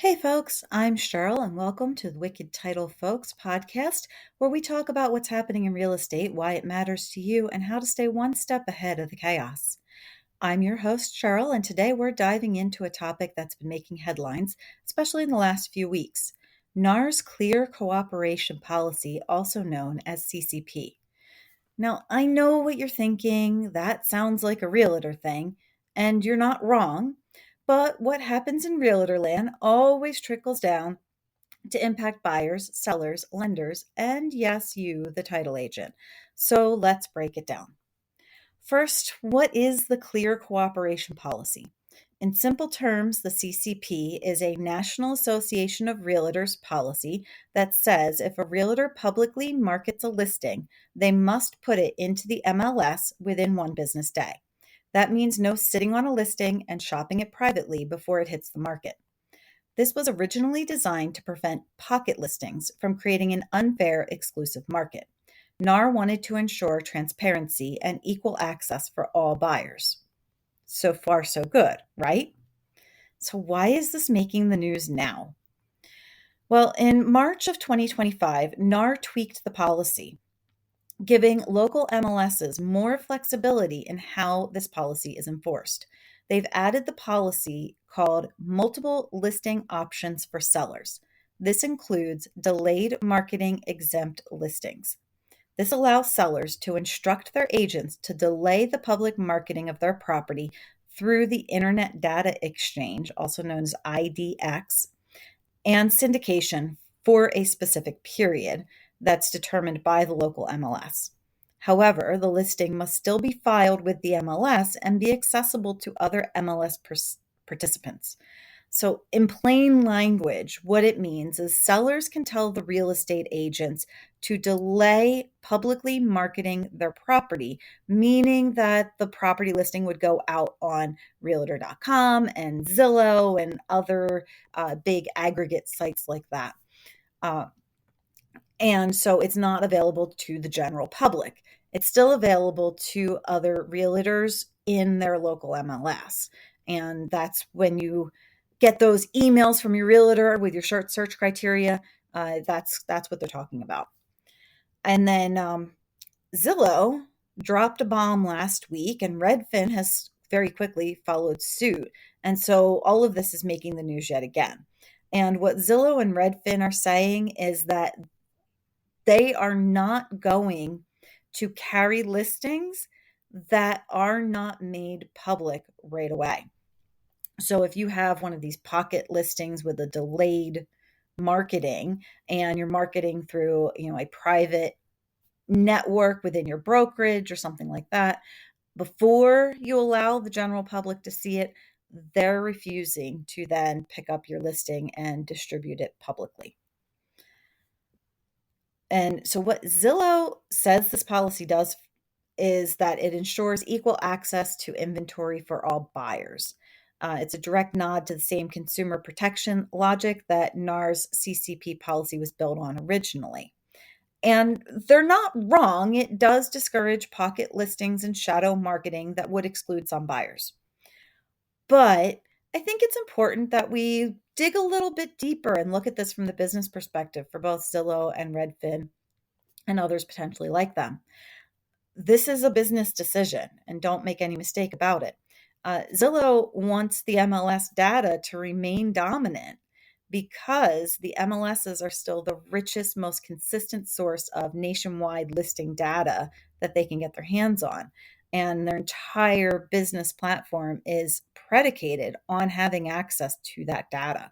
Hey folks, I'm Cheryl and welcome to the Wicked Title Folks podcast, where we talk about what's happening in real estate, why it matters to you, and how to stay one step ahead of the chaos. I'm your host, Cheryl, and today we're diving into a topic that's been making headlines, especially in the last few weeks. NAR's Clear Cooperation Policy, also known as CCP. Now, I know what you're thinking. That sounds like a realtor thing, and you're not wrong. But what happens in realtor land always trickles down to impact buyers, sellers, lenders, and yes, you, the title agent. So let's break it down. First, what is the Clear Cooperation Policy? In simple terms, the CCP is a National Association of Realtors policy that says if a realtor publicly markets a listing, they must put it into the MLS within one business day. That means no sitting on a listing and shopping it privately before it hits the market. This was originally designed to prevent pocket listings from creating an unfair exclusive market. NAR wanted to ensure transparency and equal access for all buyers. So far, so good, right? So, why is this making the news now? Well, in March of 2025, NAR tweaked the policy, giving local MLSs more flexibility in how this policy is enforced. They've added the policy called multiple listing options for sellers. This includes delayed marketing exempt listings. This allows sellers to instruct their agents to delay the public marketing of their property through the Internet Data Exchange, also known as IDX, and syndication for a specific period that's determined by the local MLS. However, the listing must still be filed with the MLS and be accessible to other MLS participants. So, in plain language, what it means is sellers can tell the real estate agents to delay publicly marketing their property, meaning that the property listing would go out on Realtor.com and Zillow and other big aggregate sites like that. Uh, and so it's not available to the general public. It's still available to other realtors in their local MLS. And that's when you get those emails from your realtor with your short search criteria. That's what they're talking about. And then Zillow dropped a bomb last week, and Redfin has very quickly followed suit. And so all of this is making the news yet again. And what Zillow and Redfin are saying is that they are not going to carry listings that are not made public right away. So if you have one of these pocket listings with a delayed marketing and you're marketing through, a private network within your brokerage or something like that, before you allow the general public to see it, they're refusing to then pick up your listing and distribute it publicly. And so, what Zillow says this policy does is that it ensures equal access to inventory for all buyers. It's a direct nod to the same consumer protection logic that NAR's CCP policy was built on originally. And they're not wrong. It does discourage pocket listings and shadow marketing that would exclude some buyers. But I think it's important that we dig a little bit deeper and look at this from the business perspective for both Zillow and Redfin and others potentially like them. This is a business decision, and don't make any mistake about it. Zillow wants the MLS data to remain dominant because the MLSs are still the richest, most consistent source of nationwide listing data that they can get their hands on. And their entire business platform is predicated on having access to that data.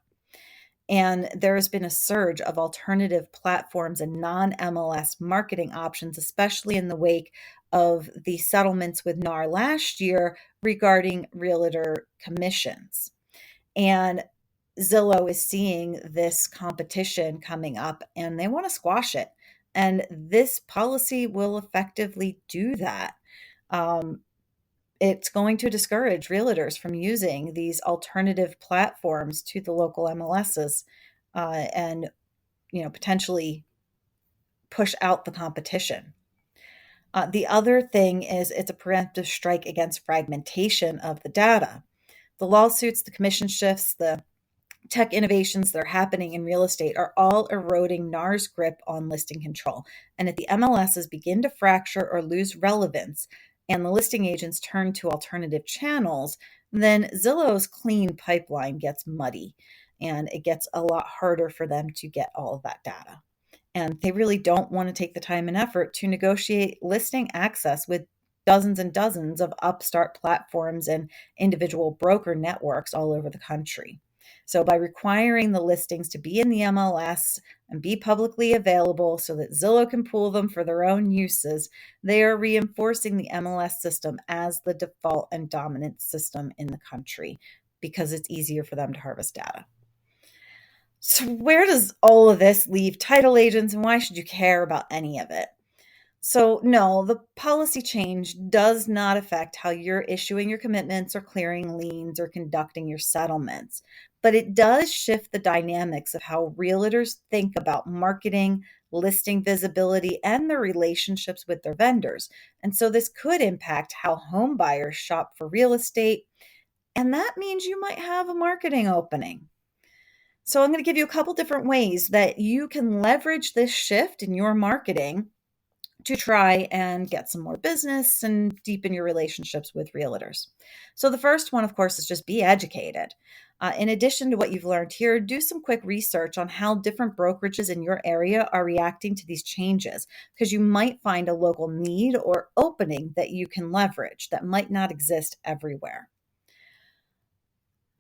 And there has been a surge of alternative platforms and non MLS marketing options, especially in the wake of the settlements with NAR last year regarding realtor commissions. And Zillow is seeing this competition coming up and they want to squash it. And this policy will effectively do that. It's going to discourage realtors from using these alternative platforms to the local MLSs and potentially push out the competition. The other thing is it's a preemptive strike against fragmentation of the data. The lawsuits, the commission shifts, the tech innovations that are happening in real estate are all eroding NAR's grip on listing control. And if the MLSs begin to fracture or lose relevance and the listing agents turn to alternative channels, then Zillow's clean pipeline gets muddy and it gets a lot harder for them to get all of that data. And they really don't want to take the time and effort to negotiate listing access with dozens and dozens of upstart platforms and individual broker networks all over the country. So, by requiring the listings to be in the MLS and be publicly available so that Zillow can pool them for their own uses, they are reinforcing the MLS system as the default and dominant system in the country because it's easier for them to harvest data. So, where does all of this leave title agents and why should you care about any of it? So, no, the policy change does not affect how you're issuing your commitments or clearing liens or conducting your settlements, but it does shift the dynamics of how realtors think about marketing, listing visibility, and their relationships with their vendors. And so, this could impact how home buyers shop for real estate, and that means you might have a marketing opening. So, I'm going to give you a couple different ways that you can leverage this shift in your marketing to try and get some more business and deepen your relationships with realtors. So, the first one, of course, is just be educated. In addition to what you've learned here, do some quick research on how different brokerages in your area are reacting to these changes, because you might find a local need or opening that you can leverage that might not exist everywhere.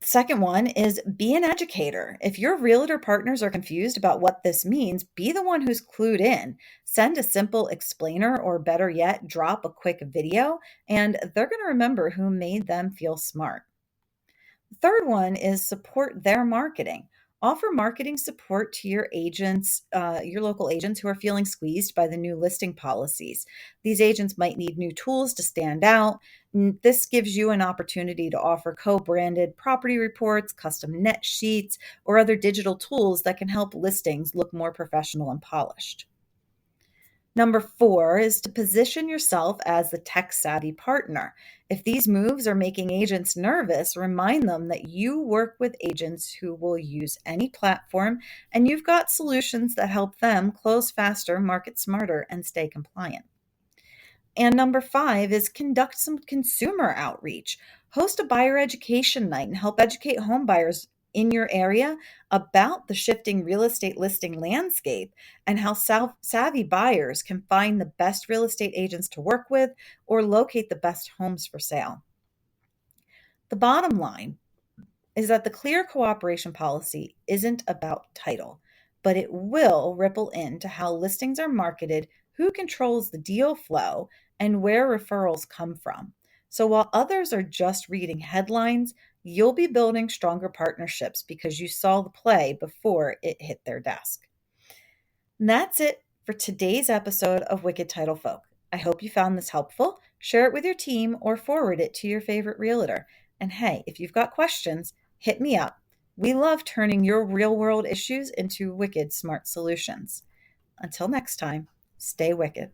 Second one is be an educator. If your realtor partners are confused about what this means, be the one who's clued in. Send a simple explainer, or better yet, drop a quick video, and they're going to remember who made them feel smart. The third one is support their marketing. Offer marketing support to your agents, your local agents who are feeling squeezed by the new listing policies. These agents might need new tools to stand out. This gives you an opportunity to offer co-branded property reports, custom net sheets, or other digital tools that can help listings look more professional and polished. Number four is to position yourself as the tech savvy partner. If these moves are making agents nervous, remind them that you work with agents who will use any platform and you've got solutions that help them close faster, market smarter, and stay compliant. And number five is conduct some consumer outreach. Host a buyer education night and help educate home buyers in your area about the shifting real estate listing landscape and how savvy buyers can find the best real estate agents to work with or locate the best homes for sale. The bottom line is that the clear cooperation policy isn't about title, but it will ripple into how listings are marketed, who controls the deal flow, and where referrals come from. So while others are just reading headlines, you'll be building stronger partnerships because you saw the play before it hit their desk. And that's it for today's episode of Wicked Title Folk. I hope you found this helpful. Share it with your team or forward it to your favorite realtor. And hey, if you've got questions, hit me up. We love turning your real world issues into wicked smart solutions. Until next time, stay wicked.